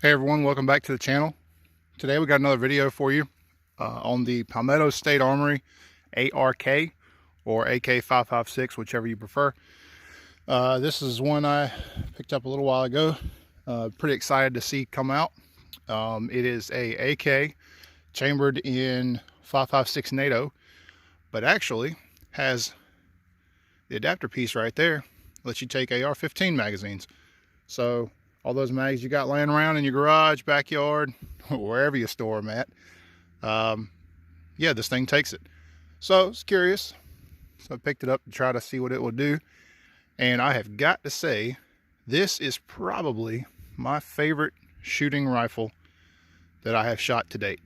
Hey everyone, welcome back to the channel. Today we got another video for you on the Palmetto State Armory ARK or AK556, whichever you prefer. This is one I picked up a little while ago. Pretty excited to see come out. It is a AK chambered in 556 NATO, but actually has the adapter piece right there. Lets you take AR-15 magazines. So all those mags you got laying around in your garage, backyard, wherever you store them at, yeah, this thing takes it. So I was curious, so I picked it up to try to see what it would do. And I have got to say, this is probably my favorite shooting rifle that I have shot to date.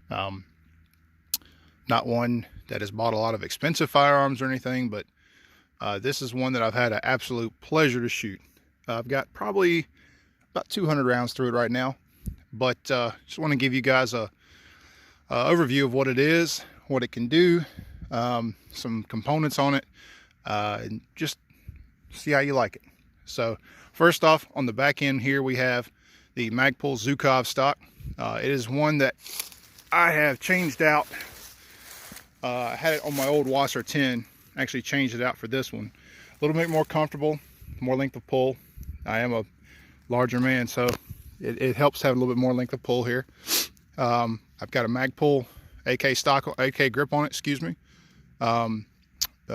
Not one that has bought a lot of expensive firearms or anything, but this is one that I've had an absolute pleasure to shoot. I've got probably about 200 rounds through it right now, but just want to give you guys a overview of what it is, what it can do, some components on it, and just see how you like it. So first off, on the back end here we have the Magpul Zukov stock. It is one that I have changed out. I had it on my old Wasser 10, actually changed it out for this one. A little bit more comfortable, more length of pull. I am a larger man, so it helps have a little bit more length of pull here. I've got a Magpul AK grip on it, excuse me.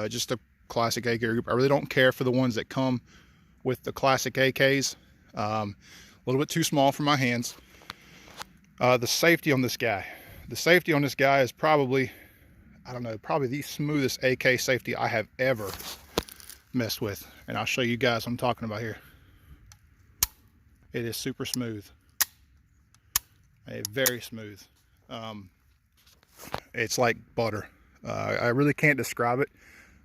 Just a classic AK grip. I really don't care for the ones that come with the classic AKs. A little bit too small for my hands. The safety on this guy. The safety on this guy is probably, I don't know, probably the smoothest AK safety I have ever messed with. And I'll show you guys what I'm talking about here. It is super smooth, very smooth. It's like butter. I really can't describe it,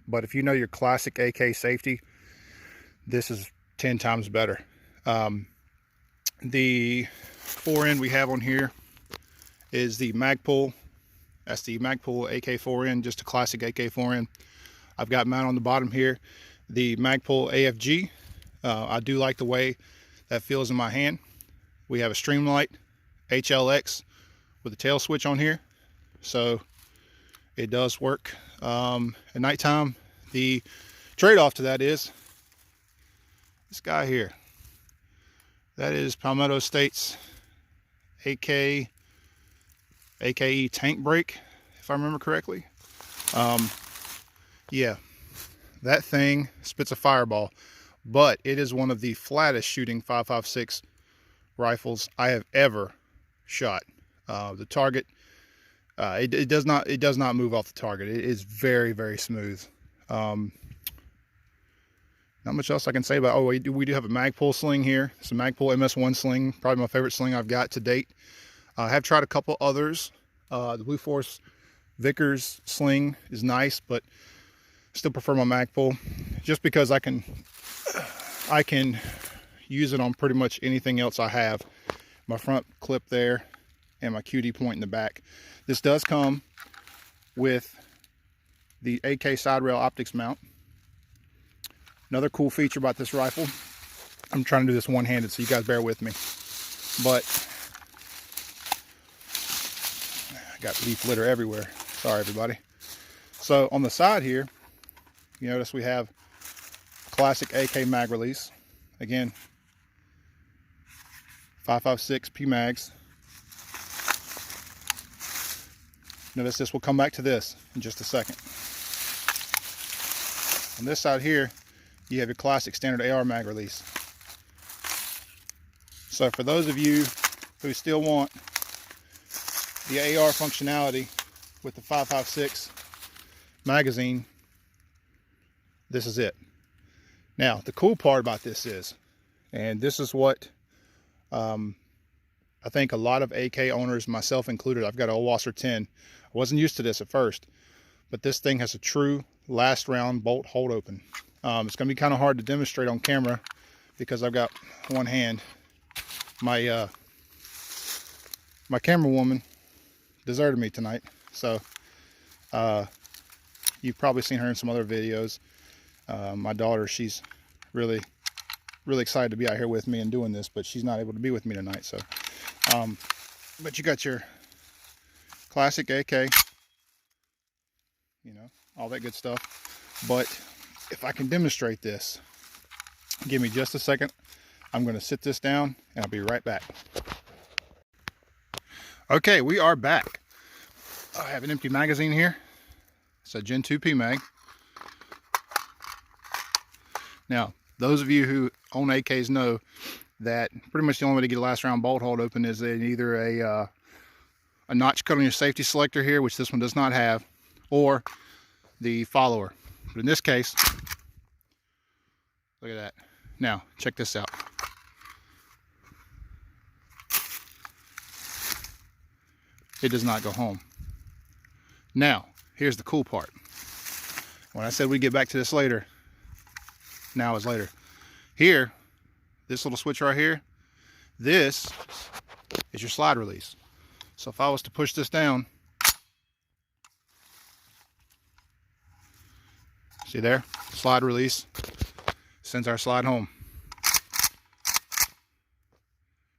but if you know your classic AK safety, this is 10 times better. The forend we have on here is the Magpul. That's the Magpul AK forend, just a classic AK forend. I've got mine on the bottom here, the Magpul AFG. I do like the way that feels in my hand. We have a Streamlight HLX with a tail switch on here, so it does work at nighttime. The trade-off to that is this guy here. That is Palmetto State's AKE tank brake, if I remember correctly. Yeah, that thing spits a fireball, but it is one of the flattest shooting 5.56 rifles I have ever shot. The target, it does not move off the target. It is very, very smooth. Not much else I can say about. Oh, we do have a Magpul sling here. It's a Magpul MS1 sling, probably my favorite sling I've got to date. I have tried a couple others. The Blue Force Vickers sling is nice, but still prefer my Magpul, just because I can use it on pretty much anything else I have. My front clip there and my QD point in the back. This does come with the AK side rail optics mount. Another cool feature about this rifle, I'm trying to do this one-handed, so you guys bear with me, but I got leaf litter everywhere. Sorry, everybody. So on the side here, you notice we have classic AK mag release. Again, 5.56 P mags. Notice this will come back to this in just a second. On this side here, you have your classic standard AR mag release. So for those of you who still want the AR functionality with the 5.56 magazine, this is it. Now, the cool part about this is, and this is what I think a lot of AK owners, myself included, I've got a Wasser 10. I wasn't used to this at first, but this thing has a true last round bolt hold open. It's going to be kind of hard to demonstrate on camera because I've got one hand. My camera woman deserted me tonight, so you've probably seen her in some other videos. My daughter, she's really really excited to be out here with me and doing this, but she's not able to be with me tonight. So, but you got your classic AK, you know, all that good stuff. But if I can demonstrate this, give me just a second. I'm going to sit this down and I'll be right back. Okay, we are back. I have an empty magazine here. It's a Gen 2 PMag. Now, those of you who own AKs know that pretty much the only way to get a last round bolt hold open is in either a notch cut on your safety selector here, which this one does not have, or the follower. But in this case, look at that. Now, check this out. It does not go home. Now, here's the cool part. When I said we'd get back to this later, now is later. Here, this little switch right here, this is your slide release. So if I was to push this down, see there, slide release, sends our slide home.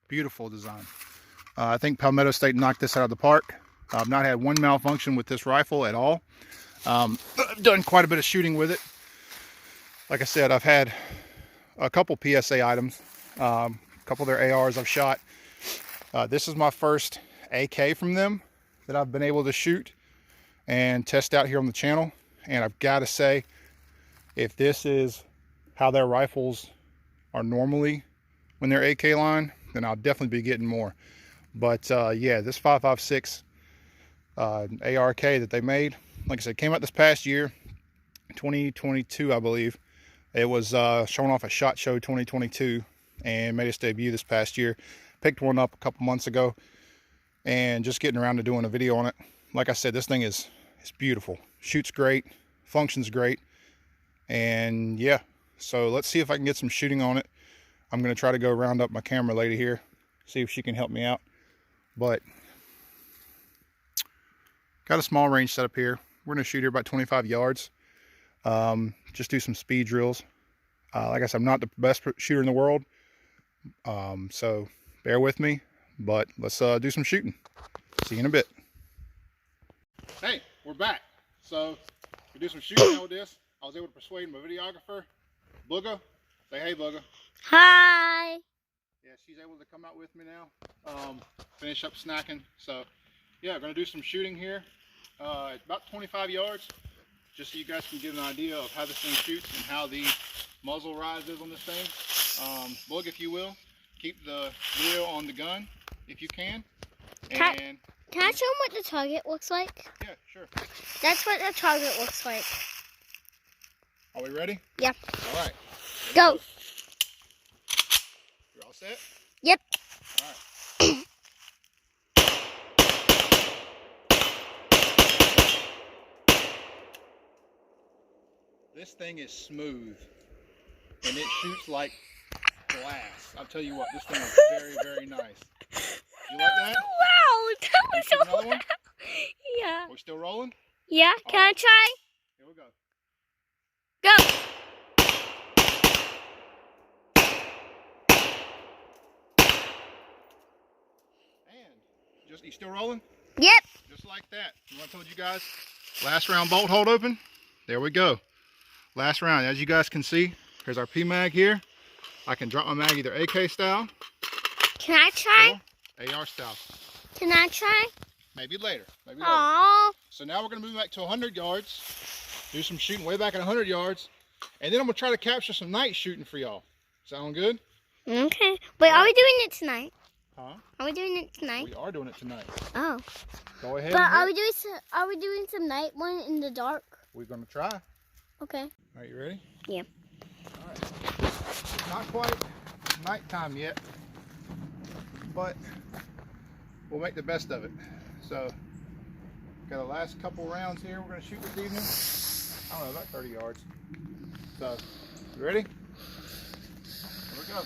Beautiful design. I think Palmetto State knocked this out of the park. I've not had one malfunction with this rifle at all. I've done quite a bit of shooting with it. Like I said, I've had a couple PSA items, a couple of their ARs I've shot. This is my first AK from them that I've been able to shoot and test out here on the channel. And I've got to say, if this is how their rifles are normally when they're AK line, then I'll definitely be getting more. But yeah, this 556 ARK that they made, like I said, came out this past year, 2022, I believe. It was showing off at SHOT Show 2022 and made its debut this past year. Picked one up a couple months ago and just getting around to doing a video on it. Like I said, this thing is beautiful. Shoots great, functions great, and yeah. So let's see if I can get some shooting on it. I'm going to try to go round up my camera lady here, see if she can help me out. But got a small range set up here. We're going to shoot here about 25 yards. Just do some speed drills. Like I said, I'm not the best shooter in the world, so bear with me, but let's do some shooting. See you in a bit. Hey, we're back. So we do some shooting now with this. I was able to persuade my videographer, Booga. Say hey, Booga. Hi. Yeah, she's able to come out with me now, finish up snacking. So yeah, we're gonna do some shooting here, about 25 yards. Just so you guys can get an idea of how this thing shoots and how the muzzle rise is on this thing. Look, if you will, keep the video on the gun if you can. And can I show them what the target looks like? Yeah, sure. That's what the target looks like. Are we ready? Yeah. All right. Go. You're all set? Yep. All right. This thing is smooth, and it shoots like glass. I'll tell you what, this thing is very, very nice. You like that? Wow, that was so another one? Yeah. Are we still rolling? Yeah, can I try? Here we go. Go. And you still rolling? Yep. Just like that. I told you guys, last round bolt hold open. There we go. Last round. As you guys can see, here's our PMag here. I can drop my mag either AK style. Can I try? Or AR style. Can I try? Maybe later. Maybe Aww. later. So now we're going to move back to 100 yards. Do some shooting way back at 100 yards. And then I'm going to try to capture some night shooting for y'all. Sound good? Okay. Wait, are we doing it tonight? Huh? Are we doing it tonight? We are doing it tonight. Oh. Go ahead. But are we doing some night one in the dark? We're going to try. Okay. Are you ready? Yeah. All right. Not quite nighttime yet, but we'll make the best of it. So, got the last couple rounds here we're going to shoot this evening. I don't know, about 30 yards. So, you ready? Here we go.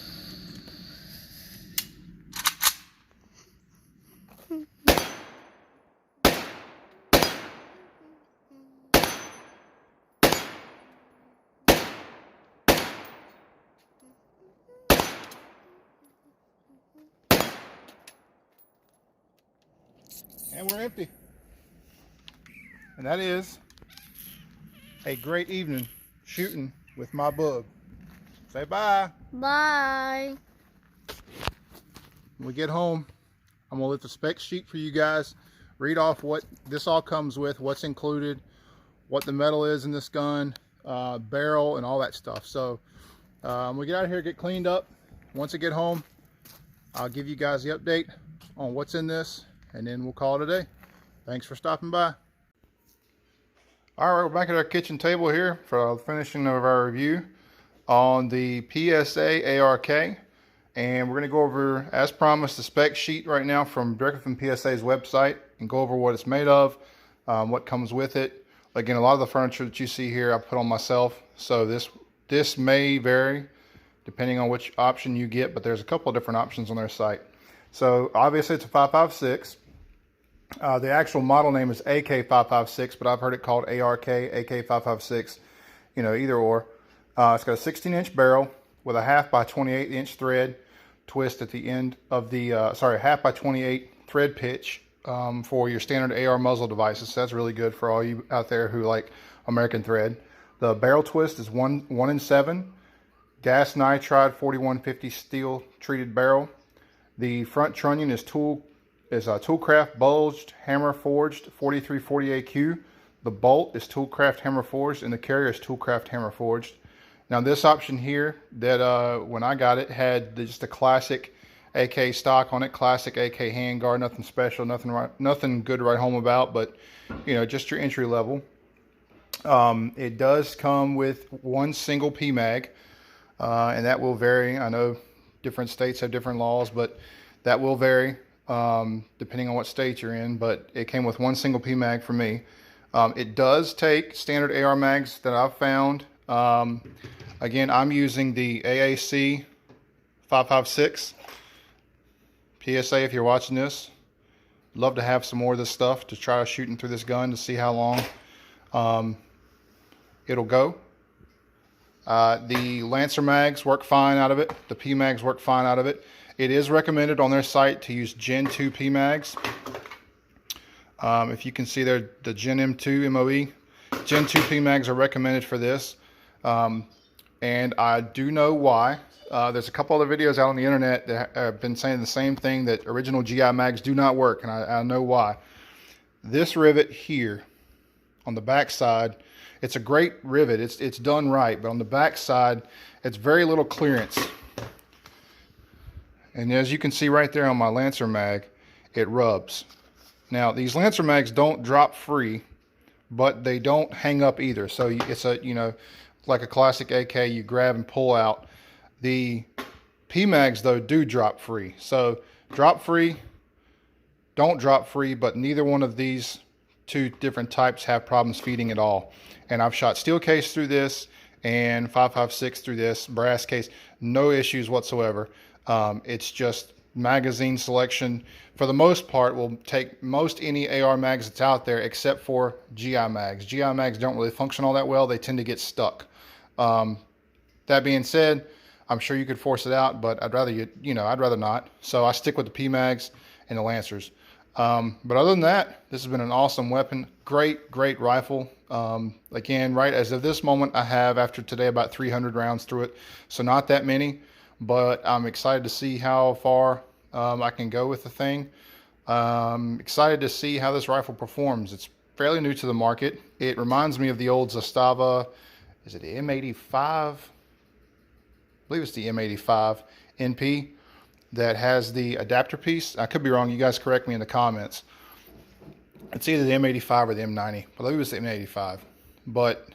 And we're empty. And that is a great evening shooting with my bug. Say bye. Bye. When we get home, I'm gonna lift the spec sheet for you guys, read off what this all comes with, what's included, what the metal is in this gun, barrel, and all that stuff. So when we get out of here, get cleaned up. Once I get home, I'll give you guys the update on what's in this, and then we'll call it a day. Thanks for stopping by. All right, we're back at our kitchen table here for the finishing of our review on the PSA ARK, and we're going to go over, as promised, the spec sheet right now directly from PSA's website, and go over what it's made of, what comes with it. Again, a lot of the furniture that you see here I put on myself, so this may vary depending on which option you get, but there's a couple of different options on their site. So obviously it's a 5.56. The actual model name is AK556, but I've heard it called ARK, AK556, either or. It's got a 16-inch barrel with a 1/2 by 28-inch thread twist at the end of the, 1/2 by 28 thread pitch for your standard AR muzzle devices. So that's really good for all you out there who like American thread. The barrel twist is 1-in-7, gas nitride 4150 steel treated barrel. The front trunnion is Toolcraft bulged hammer forged 4340 AQ. The bolt is Toolcraft hammer forged, and the carrier is Toolcraft hammer forged. Now this option here that when I got it had just a classic AK stock on it, classic AK handguard, nothing special, nothing good to write home about, but just your entry level. It does come with one single PMag, and that will vary. I know different states have different laws, but that will vary depending on what state you're in, but it came with one single PMag for me. It does take standard AR mags that I've found. Again, I'm using the AAC 556. PSA, if you're watching this, love to have some more of this stuff to try shooting through this gun to see how long it'll go. The Lancer mags work fine out of it. The PMags work fine out of it. It is recommended on their site to use Gen 2 PMags. If you can see there, the Gen M2 MOE. Gen 2 PMags are recommended for this. And I do know why. There's a couple other videos out on the internet that have been saying the same thing, that original GI mags do not work, and I know why. This rivet here on the back side, it's a great rivet. It's done right, but on the back side, it's very little clearance. And as you can see right there on my Lancer mag, it rubs. Now these Lancer mags don't drop free, but they don't hang up either. So it's like a classic AK, you grab and pull out. The PMags though do drop free. So drop free, don't drop free, but neither one of these two different types have problems feeding at all. And I've shot steel case through this and 5.56 through this brass case, no issues whatsoever. It's just magazine selection for the most part will take most any AR mags that's out there, except for GI mags. GI mags don't really function all that well. They tend to get stuck. That being said, I'm sure you could force it out, but I'd rather I'd rather not. So I stick with the PMags and the Lancers. But other than that, this has been an awesome weapon. Great rifle. Again, right as of this moment, I have, after today, about 300 rounds through it. So not that many, but I'm excited to see how far I can go with the thing. Excited to see how this rifle performs. It's fairly new to the market. It reminds me of the old Zastava. Is it the M85? I believe it's the M85 NP that has the adapter piece. I could be wrong. You guys correct me in the comments. It's either the M85 or the M90. I believe it's the M85. But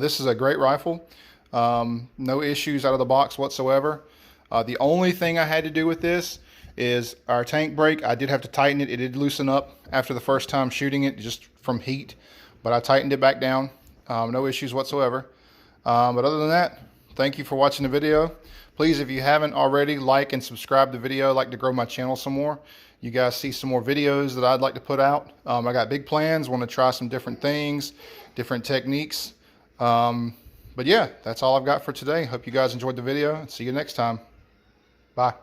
this is a great rifle. No issues out of the box whatsoever. The only thing I had to do with this is our tank brake. I did have to tighten it. It did loosen up after the first time shooting it, just from heat. But I tightened it back down. No issues whatsoever. But other than that, thank you for watching the video. Please, if you haven't already, like and subscribe to the video. I'd like to grow my channel some more. You guys see some more videos that I'd like to put out. I got big plans. Want to try some different things, different techniques. But yeah, that's all I've got for today. Hope you guys enjoyed the video. See you next time. Bye.